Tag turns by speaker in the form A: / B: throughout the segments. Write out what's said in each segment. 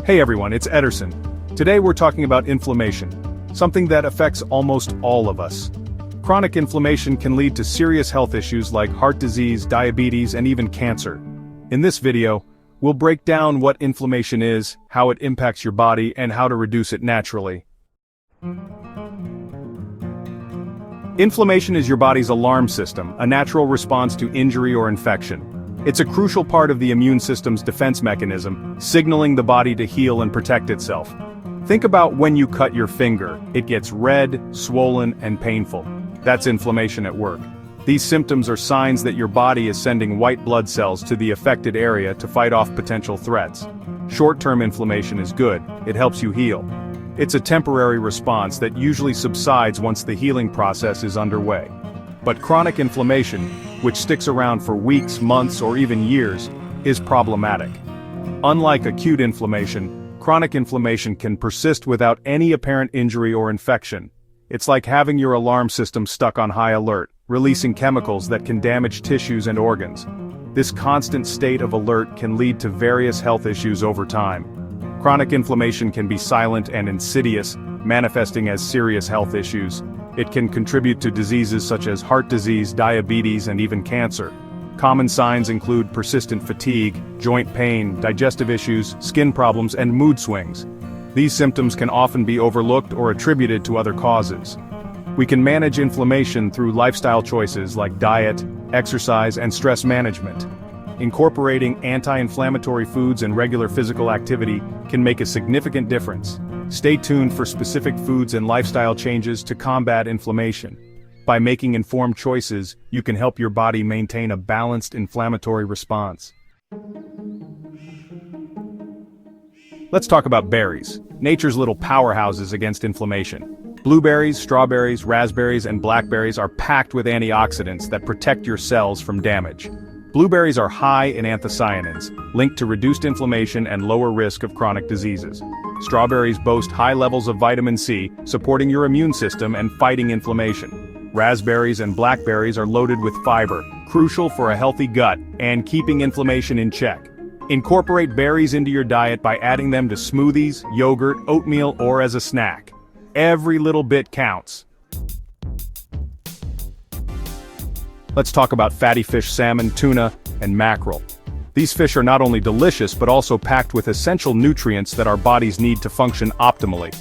A: Hey everyone, it's Ederson. Today we're talking about inflammation, something that affects almost all of us. Chronic inflammation can lead to serious health issues like heart disease, diabetes, and even cancer. In this video, we'll break down what inflammation is, how it impacts your body, and how to reduce it naturally. Inflammation is your body's alarm system, a natural response to injury or infection. It's a crucial part of the immune system's defense mechanism, signaling the body to heal and protect itself. Think about when you cut your finger. It gets red, swollen, and painful. That's inflammation at work. These symptoms are signs that your body is sending white blood cells to the affected area to fight off potential threats. Short-term inflammation is good. It helps you heal. It's a temporary response that usually subsides once the healing process is underway. But chronic inflammation, which sticks around for weeks, months, or even years, is problematic. Unlike acute inflammation, chronic inflammation can persist without any apparent injury or infection. It's like having your alarm system stuck on high alert, releasing chemicals that can damage tissues and organs. This constant state of alert can lead to various health issues over time. Chronic inflammation can be silent and insidious, manifesting as serious health issues. It can contribute to diseases such as heart disease, diabetes, and even cancer. Common signs include persistent fatigue, joint pain, digestive issues, skin problems, and mood swings. These symptoms can often be overlooked or attributed to other causes. We can manage inflammation through lifestyle choices like diet, exercise, and stress management. Incorporating anti-inflammatory foods and regular physical activity can make a significant difference. Stay tuned for specific foods and lifestyle changes to combat inflammation. By making informed choices, you can help your body maintain a balanced inflammatory response. Let's talk about berries, nature's little powerhouses against inflammation. Blueberries, strawberries, raspberries, and blackberries are packed with antioxidants that protect your cells from damage. Blueberries are high in anthocyanins, linked to reduced inflammation and lower risk of chronic diseases. Strawberries boast high levels of vitamin C, supporting your immune system and fighting inflammation. Raspberries and blackberries are loaded with fiber, crucial for a healthy gut and keeping inflammation in check. Incorporate berries into your diet by adding them to smoothies, yogurt, oatmeal, or as a snack. Every little bit counts. Let's talk about fatty fish, salmon, tuna, and mackerel. These fish are not only delicious but also packed with essential nutrients that our bodies need to function optimally.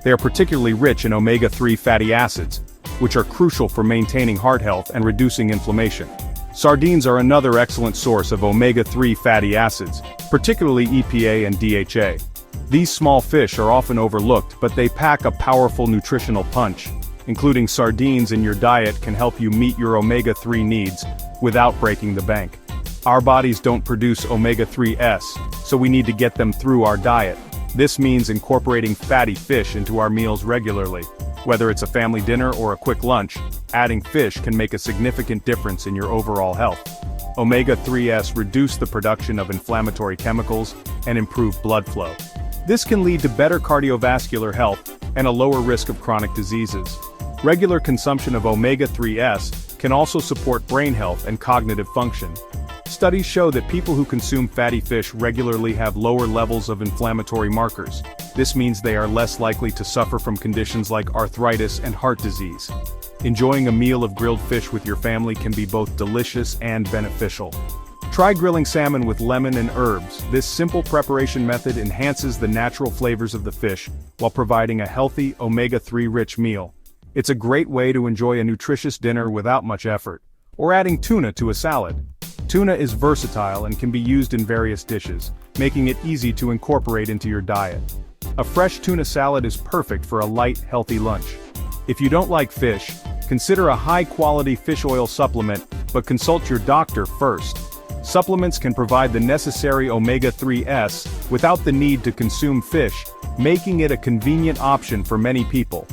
A: They are particularly rich in omega-3 fatty acids, which are crucial for maintaining heart health and reducing inflammation. Sardines are another excellent source of omega-3 fatty acids, particularly EPA and DHA. These small fish are often overlooked, but they pack a powerful nutritional punch. Including sardines in your diet can help you meet your omega-3 needs without breaking the bank. Our bodies don't produce omega-3s, so we need to get them through our diet. This means incorporating fatty fish into our meals regularly. Whether it's a family dinner or a quick lunch, adding fish can make a significant difference in your overall health. Omega-3s reduce the production of inflammatory chemicals and improve blood flow. This can lead to better cardiovascular health and a lower risk of chronic diseases. Regular consumption of omega-3s can also support brain health and cognitive function. Studies show that people who consume fatty fish regularly have lower levels of inflammatory markers. This means they are less likely to suffer from conditions like arthritis and heart disease. Enjoying a meal of grilled fish with your family can be both delicious and beneficial. Try grilling salmon with lemon and herbs. This simple preparation method enhances the natural flavors of the fish while providing a healthy, omega-3 rich meal. It's a great way to enjoy a nutritious dinner without much effort. Or adding tuna to a salad. Tuna is versatile and can be used in various dishes, making it easy to incorporate into your diet. A fresh tuna salad is perfect for a light, healthy lunch. If you don't like fish, consider a high-quality fish oil supplement, but consult your doctor first. Supplements can provide the necessary omega-3s without the need to consume fish, making it a convenient option for many people.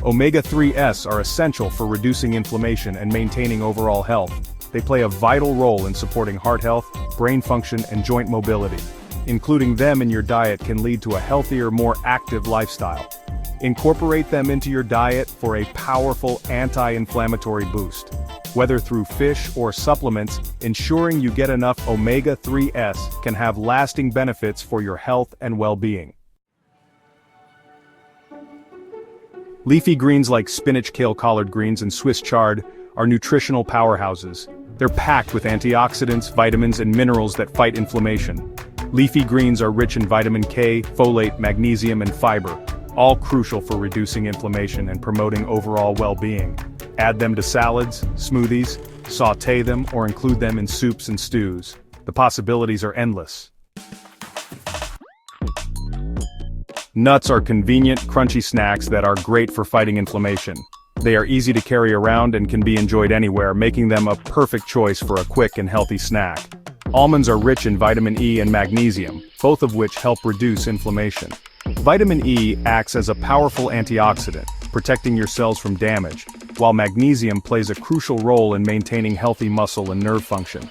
A: Omega-3s are essential for reducing inflammation and maintaining overall health. They play a vital role in supporting heart health, brain function, and joint mobility. Including them in your diet can lead to a healthier, more active lifestyle. Incorporate them into your diet for a powerful anti-inflammatory boost. Whether through fish or supplements, ensuring you get enough omega-3s can have lasting benefits for your health and well-being. Leafy greens like spinach, kale, collard greens, and Swiss chard are nutritional powerhouses. They're packed with antioxidants, vitamins, and minerals that fight inflammation. Leafy greens are rich in vitamin K, folate, magnesium, and fiber, all crucial for reducing inflammation and promoting overall well-being. Add them to salads, smoothies, sauté them, or include them in soups and stews. The possibilities are endless. Nuts are convenient, crunchy snacks that are great for fighting inflammation. They are easy to carry around and can be enjoyed anywhere, making them a perfect choice for a quick and healthy snack. Almonds are rich in vitamin E and magnesium, both of which help reduce inflammation. Vitamin E acts as a powerful antioxidant, protecting your cells from damage, while magnesium plays a crucial role in maintaining healthy muscle and nerve function.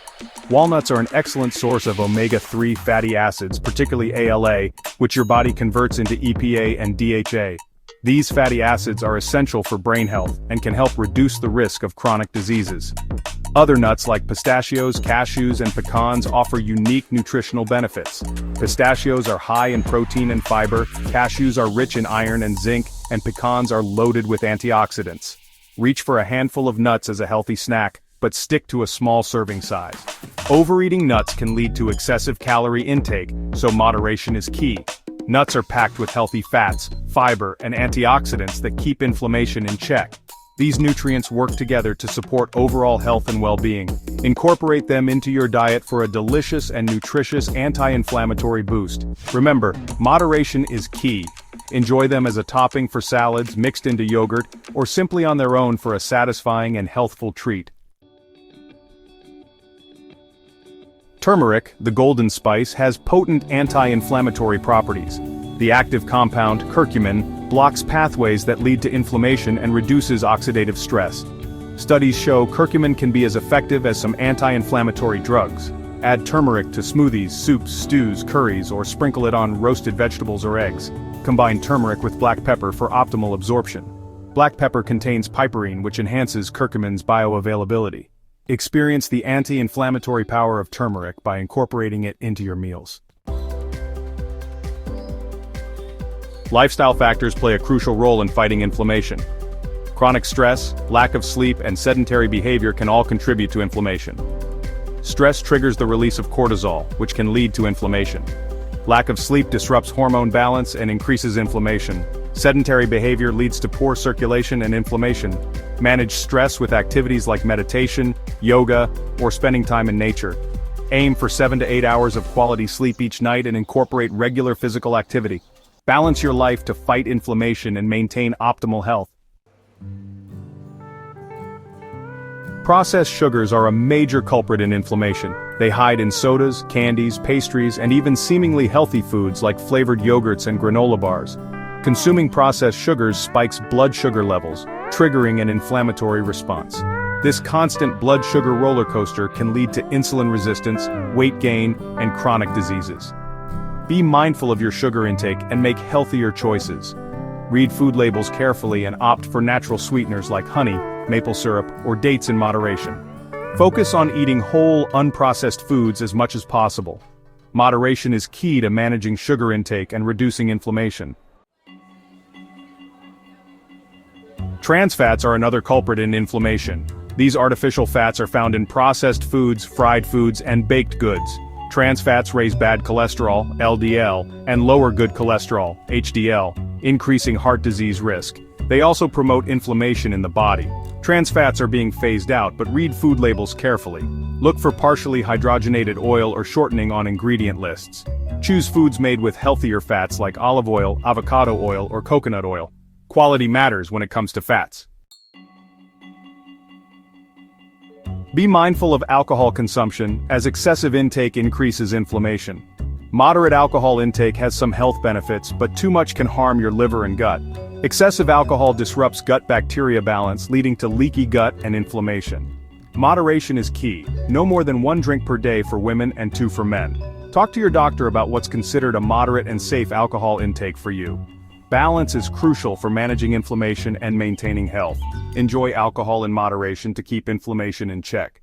A: Walnuts are an excellent source of omega-3 fatty acids, particularly ALA, which your body converts into EPA and DHA. These fatty acids are essential for brain health and can help reduce the risk of chronic diseases. Other nuts like pistachios, cashews, and pecans offer unique nutritional benefits. Pistachios are high in protein and fiber, cashews are rich in iron and zinc, and pecans are loaded with antioxidants. Reach for a handful of nuts as a healthy snack, but stick to a small serving size. Overeating nuts can lead to excessive calorie intake, so moderation is key. Nuts are packed with healthy fats, fiber, and antioxidants that keep inflammation in check. These nutrients work together to support overall health and well-being. Incorporate them into your diet for a delicious and nutritious anti-inflammatory boost. Remember, moderation is key. Enjoy them as a topping for salads, mixed into yogurt, or simply on their own for a satisfying and healthful treat. Turmeric, the golden spice, has potent anti-inflammatory properties. The active compound, curcumin, blocks pathways that lead to inflammation and reduces oxidative stress. Studies show curcumin can be as effective as some anti-inflammatory drugs. Add turmeric to smoothies, soups, stews, curries, or sprinkle it on roasted vegetables or eggs. Combine turmeric with black pepper for optimal absorption. Black pepper contains piperine, which enhances curcumin's bioavailability. Experience the anti-inflammatory power of turmeric by incorporating it into your meals. Lifestyle factors play a crucial role in fighting inflammation. Chronic stress, lack of sleep, and sedentary behavior can all contribute to inflammation. Stress triggers the release of cortisol, which can lead to inflammation. Lack of sleep disrupts hormone balance and increases inflammation. Sedentary behavior leads to poor circulation and inflammation. Manage stress with activities like meditation, yoga, or spending time in nature. Aim for 7 to 8 hours of quality sleep each night and incorporate regular physical activity. Balance your life to fight inflammation and maintain optimal health. Processed sugars are a major culprit in inflammation. They hide in sodas, candies, pastries, and even seemingly healthy foods like flavored yogurts and granola bars. Consuming processed sugars spikes blood sugar levels, triggering an inflammatory response. This constant blood sugar roller coaster can lead to insulin resistance, weight gain, and chronic diseases. Be mindful of your sugar intake and make healthier choices. Read food labels carefully and opt for natural sweeteners like honey, maple syrup, or dates in moderation. Focus on eating whole, unprocessed foods as much as possible. Moderation is key to managing sugar intake and reducing inflammation. Trans fats are another culprit in inflammation. These artificial fats are found in processed foods, fried foods, and baked goods. Trans fats raise bad cholesterol, LDL, and lower good cholesterol, HDL, increasing heart disease risk. They also promote inflammation in the body. Trans fats are being phased out, but read food labels carefully. Look for partially hydrogenated oil or shortening on ingredient lists. Choose foods made with healthier fats like olive oil, avocado oil, or coconut oil. Quality matters when it comes to fats. Be mindful of alcohol consumption, as excessive intake increases inflammation. Moderate alcohol intake has some health benefits, but too much can harm your liver and gut. Excessive alcohol disrupts gut bacteria balance, leading to leaky gut and inflammation. Moderation is key. No more than 1 drink per day for women and 2 for men. Talk to your doctor about what's considered a moderate and safe alcohol intake for you. Balance is crucial for managing inflammation and maintaining health. Enjoy alcohol in moderation to keep inflammation in check.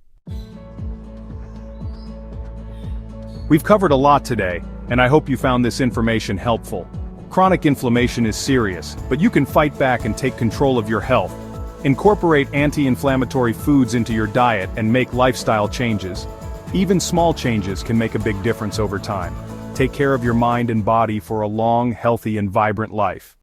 A: We've covered a lot today, and I hope you found this information helpful. Chronic inflammation is serious, but you can fight back and take control of your health. Incorporate anti-inflammatory foods into your diet and make lifestyle changes. Even small changes can make a big difference over time. Take care of your mind and body for a long, healthy, and vibrant life.